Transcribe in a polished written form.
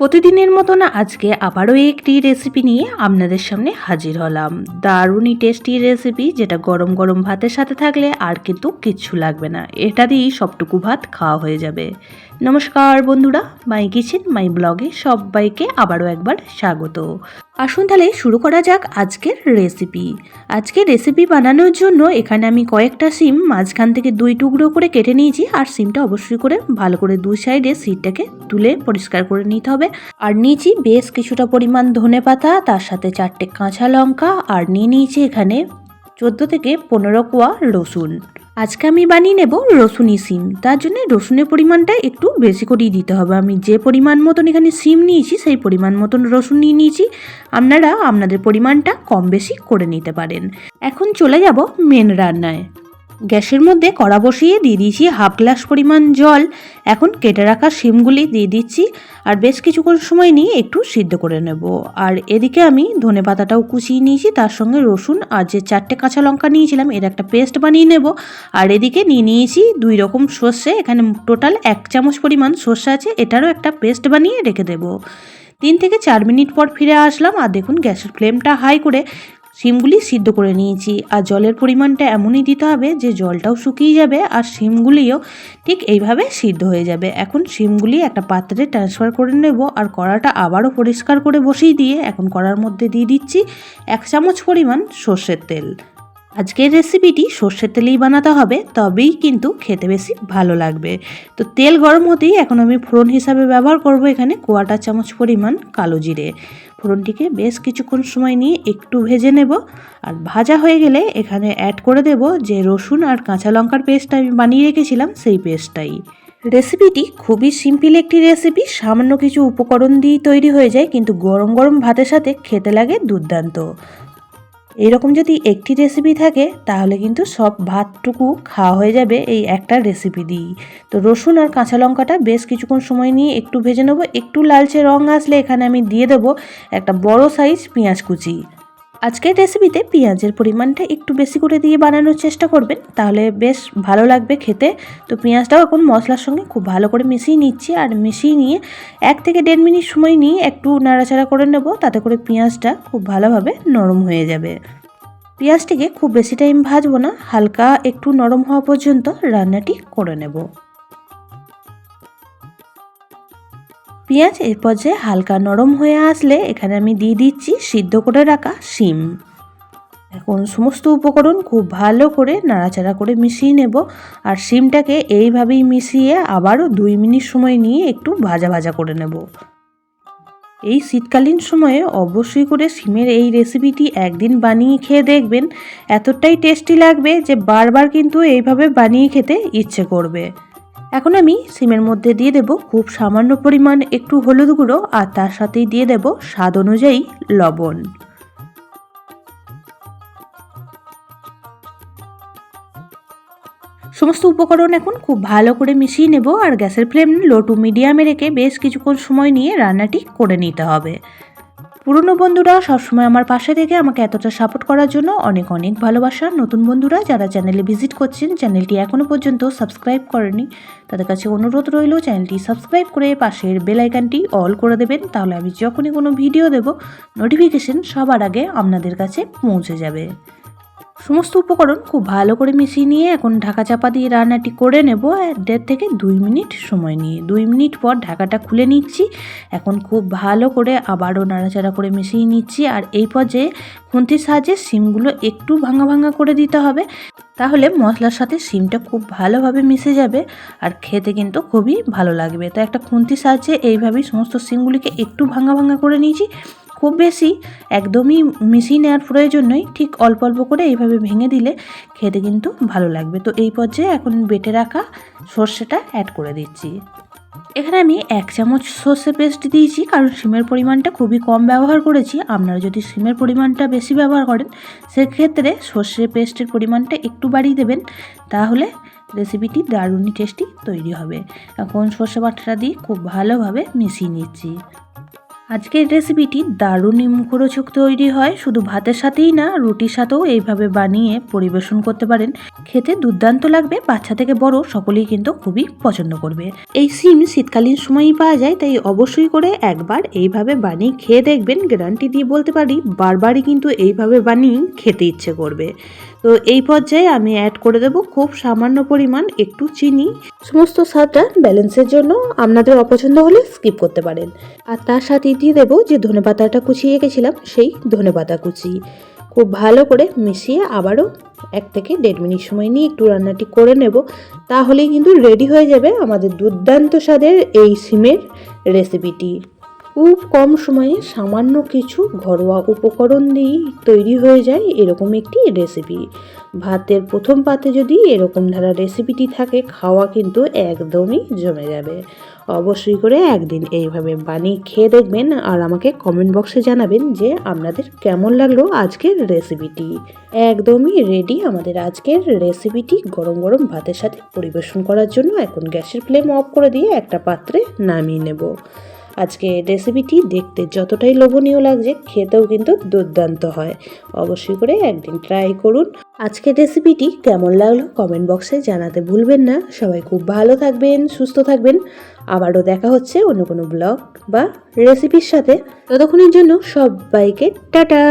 প্রতিদিনের মতন আজকে আবারও একটি রেসিপি নিয়ে আপনাদের সামনে হাজির হলাম। দারুণই টেস্টি রেসিপি, যেটা গরম গরম ভাতের সাথে থাকলে আর কিন্তু কিচ্ছু লাগবে না, এটা দিয়েই সবটুকু ভাত খাওয়া হয়ে যাবে। নমস্কার বন্ধুরা, মাই কিচেন মাই ব্লগে সবাইকে আবারও একবার স্বাগত। আসুন তাহলে শুরু করা যাক আজকের রেসিপি। আজকের রেসিপি বানানোর জন্য এখানে আমি কয়েকটা সিম মাঝখান থেকে 2 টুকরো করে কেটে নিয়েছি। আর সিমটা অবশ্যই করে ভালো করে 2 সাইডে সিডটাকে তুলে পরিষ্কার করে নিতে হবে। আর নিয়েছি বেশ কিছুটা পরিমাণ ধনেপাতা, তার সাথে 4টে কাঁচা লঙ্কা, আর নিয়েছি এখানে 14 থেকে 15 কোয়া রসুন। আজকে আমি বানিয়ে নেব রসুনি সিম, তার জন্য রসুনের পরিমাণটা একটু বেশি করেই দিতে হবে। আমি যে পরিমাণ মতন এখানে সিম নিয়েছি সেই পরিমাণ মতন রসুন নিয়ে নিয়েছি, আপনারা আপনাদের পরিমাণটা কম বেশি করে নিতে পারেন। এখন চলে যাব মেন রান্নায়। গ্যাসের মধ্যে কড়া বসিয়ে দিয়ে দিয়েছি হাফ গ্লাস পরিমাণ জল। এখন কেটে রাখা শিমগুলি দিয়ে দিচ্ছি আর বেশ কিছুক্ষণ সময় নিয়ে একটু সিদ্ধ করে নেব। আর এদিকে আমি ধনে পাতাটাও কুচিয়ে নিয়েছি, তার সঙ্গে রসুন আর যে 4টে কাঁচা লঙ্কা নিয়েছিলাম এর একটা পেস্ট বানিয়ে নেব। আর এদিকে নিয়ে নিয়েছি 2 রকম সর্ষে, এখানে টোটাল 1 চামচ পরিমাণ সর্ষে আছে, এটারও একটা পেস্ট বানিয়ে রেখে দেব। 3 থেকে 4 মিনিট পর ফিরে আসলাম আর দেখুন গ্যাসের ফ্লেমটা হাই করে শিমগুলি সিদ্ধ করে নিয়েছি। আর জলের পরিমাণটা এমনই দিতে হবে যে জলটাও শুকিয়ে যাবে আর শিমগুলিও ঠিক এইভাবে সিদ্ধ হয়ে যাবে। এখন শিমগুলি একটা পাত্রে ট্রান্সফার করে নেব আর কড়াটা আবারও পরিষ্কার করে বসিয়ে দিয়ে এখন কড়ার মধ্যে দিয়ে দিচ্ছি 1 চামচ পরিমাণ সর্ষের তেল। আজকের রেসিপিটি সর্ষের তেলেই বানাতে হবে, তবেই কিন্তু খেতে বেশি ভালো লাগবে। তো তেল গরম হতেই এখন আমি ফোড়ন হিসাবে ব্যবহার করব এখানে 1/4 চামচ পরিমাণ কালো জিরে। ফোড়নটিকে বেশ কিছুক্ষণ সময় নিয়ে একটু ভেজে নেব। আর ভাজা হয়ে গেলে এখানে অ্যাড করে দেব যে রসুন আর কাঁচা লঙ্কার পেস্টটা আমি বানিয়ে রেখেছিলাম সেই পেস্টটাই। রেসিপিটি খুবই সিম্পল একটি রেসিপি, সামান্য কিছু উপকরণ দিয়েই তৈরি হয়ে যায়, কিন্তু গরম গরম ভাতের সাথে খেতে লাগে দুর্দান্ত। এইরকম যদি একটি রেসিপি থাকে তাহলে কিন্তু সব ভাতটুকু খাওয়া হয়ে যাবে এই একটা রেসিপি দিয়েই। তো রসুন আর কাঁচা লঙ্কাটা বেশ কিছুক্ষণ সময় নিয়ে একটু ভেজে নেবো। একটু লালচে রং আসলে এখানে আমি দিয়ে দেবো একটা বড় সাইজ পেঁয়াজ কুচি। আজকের রেসিপিতে পেঁয়াজের পরিমাণটা একটু বেশি করে দিয়ে বানানোর চেষ্টা করবেন, তাহলে বেশ ভালো লাগবে খেতে। তো পেঁয়াজটাও এখন মশলার সঙ্গে খুব ভালো করে মিশিয়ে নিচ্ছি। আর মিশিয়ে নিয়ে 1 থেকে 1.5 মিনিট সময় নিয়ে একটু নাড়াচাড়া করে নেব, তাতে করে পেঁয়াজটা খুব ভালোভাবে নরম হয়ে যাবে। পেঁয়াজটিকে খুব বেশি টাইম ভাজবো না, হালকা একটু নরম হওয়া পর্যন্ত রান্নাটি করে নেব। পেঁয়াজ এর পর্যায়ে হালকা নরম হয়ে আসলে এখানে আমি দিয়ে দিচ্ছি সিদ্ধ করে রাখা শিম। এখন সমস্ত উপকরণ খুব ভালো করে নাড়াচাড়া করে মিশিয়ে নেব। আর শিমটাকে এইভাবেই মিশিয়ে আবারও 2 মিনিট সময় নিয়ে একটু ভাজা ভাজা করে নেব। এই শীতকালীন সময়ে অবশ্যই করে শিমের এই রেসিপিটি একদিন বানিয়ে খেয়ে দেখবেন, এতটাই টেস্টি লাগবে যে বারবার কিন্তু এইভাবে বানিয়ে খেতে ইচ্ছে করবে। এখন আমি শিমের মধ্যে দিয়ে দেব খুব সামান্য পরিমাণ একটু হলুদ গুঁড়ো আর তার সাথেই দিয়ে দেব স্বাদ অনুযায়ী লবণ। সমস্ত উপকরণ এখন খুব ভালো করে মিশিয়ে নেব আর গ্যাসের ফ্লেম লো টু মিডিয়ামে রেখে বেশ কিছুক্ষণ সময় নিয়ে রান্নাটি করে নিতে হবে। পুরনো বন্ধুরা সবসময় আমার পাশে থেকে আমাকে এতটা সাপোর্ট করার জন্য অনেক অনেক ভালোবাসা। নতুন বন্ধুরা যারা চ্যানেলে ভিজিট করছেন, চ্যানেলটি এখনও পর্যন্ত সাবস্ক্রাইব করেনি, তাদের কাছে অনুরোধ রইল চ্যানেলটি সাবস্ক্রাইব করে পাশের বেল আইকনটি অল করে দেবেন, তাহলে আমি যখনই কোনো ভিডিও দেব নোটিফিকেশন সবার আগে আপনাদের কাছে পৌঁছে যাবে। সমস্ত উপকরণ খুব ভালো করে মিশিয়ে নিয়ে এখন ঢাকা চাপা দিয়ে রান্নাটি করে নেব 1.5 থেকে 2 মিনিট সময় নিয়ে। 2 মিনিট পর ঢাকাটা খুলে নিচ্ছি। এখন খুব ভালো করে আবারও নাড়াচাড়া করে মিশিয়ে নিচ্ছি। আর এই পর্যায়ে খুন্তির সাহায্যে শিমগুলো একটু ভাঙা ভাঙা করে দিতে হবে, তাহলে মশলার সাথে শিমটা খুব ভালোভাবে মিশে যাবে আর খেতে কিন্তু খুবই ভালো লাগবে। তো একটা খুন্তির সাহায্যে এইভাবেই সমস্ত শিমগুলিকে একটু ভাঙা ভাঙা করে নিয়েছি। খুব বেশি একদমই মিশিয়ে নেওয়ার প্রয়োজন নয়, ঠিক অল্প অল্প করে এইভাবে ভেঙে দিলে খেতে কিন্তু ভালো লাগবে। তো এই পর্যায়ে এখন বেটে রাখা সর্ষেটা অ্যাড করে দিচ্ছি। এখানে আমি 1 চামচ সর্ষে পেস্ট দিয়েছি, কারণ শিমের পরিমাণটা খুবই কম ব্যবহার করেছি। আপনারা যদি শিমের পরিমাণটা বেশি ব্যবহার করেন সেক্ষেত্রে সর্ষে পেস্টের পরিমাণটা একটু বাড়িয়ে দেবেন, তাহলে রেসিপিটি দারুণই টেস্টি তৈরি হবে। এখন সর্ষে বাটাটা দিয়ে খুব ভালোভাবে মিশিয়ে নিচ্ছি। আজকের রেসিপিটি দারুণ মুখরোচক তৈরি হয়, শুধু ভাতের সাথেই না, রুটির সাথেও এইভাবে বানিয়ে পরিবেশন করতে পারেন। খেতে দুর্দান্ত লাগবে, বাচ্চা থেকে বড় সকলেই কিন্তু খুবই পছন্দ করবে। এই সিম শীতকালীন সময়ই পাওয়া যায়, তাই অবশ্যই করে একবার এইভাবে বানিয়ে খেয়ে দেখবেন। গ্যারান্টি দিয়ে বলতে পারি বারবারই কিন্তু এইভাবে বানিয়ে খেতে ইচ্ছে করবে। তো এই পর্যায়ে আমি অ্যাড করে দেব খুব সামান্য পরিমাণ একটু চিনি। সমস্ত স্বাদটা ব্যালেন্সের জন্য আপনাদের অপছন্দ হলে স্কিপ করতে পারেন। আর তার সাথে দিয়ে দেবো যে ধনেপাতাটা কুচিয়ে রেখেছিলাম, সেই ধনেপাতা কুচি। খুব ভালো করে মিশিয়ে আবারও 1 থেকে 1.5 মিনিট সময় নিয়ে একটু রান্নাটি করে নেব। তাহলেই কিন্তু রেডি হয়ে যাবে আমাদের দুর্দান্ত স্বাদের এই সিমের রেসিপিটি। খুব কম সময়ে সামান্য কিছু ঘরোয়া উপকরণ দিয়েই তৈরি হয়ে যায় এরকম একটি রেসিপি। ভাতের প্রথম পাতে যদি এরকম ধারা রেসিপিটি থাকে, খাওয়া কিন্তু একদমই জমে যাবে। অবশ্যই করে একদিন এইভাবে বানিয়ে খেয়ে দেখবেন আর আমাকে কমেন্ট বক্সে জানাবেন যে আপনাদের কেমন লাগলো আজকের রেসিপিটি। একদমই রেডি আমাদের আজকের রেসিপিটি গরম গরম ভাতের সাথে পরিবেশন করার জন্য। এখন গ্যাসের ফ্লেম অফ করে দিয়ে একটা পাত্রে নামিয়ে নেব। আজকে রেসিপিটি দেখতে যতটাই লোভনীয় লাগছে, খেতেও কিন্তু দুর্দান্ত হয়। অবশ্যই করে একদিন ট্রাই করুন। আজকের রেসিপিটি কেমন লাগলো কমেন্ট বক্সে জানাতে ভুলবেন না। সবাই খুব ভালো থাকবেন, সুস্থ থাকবেন। আবারও দেখা হচ্ছে অন্য কোনো ব্লগ বা রেসিপির সাথে। ততক্ষণের জন্য সবাইকে টাটা।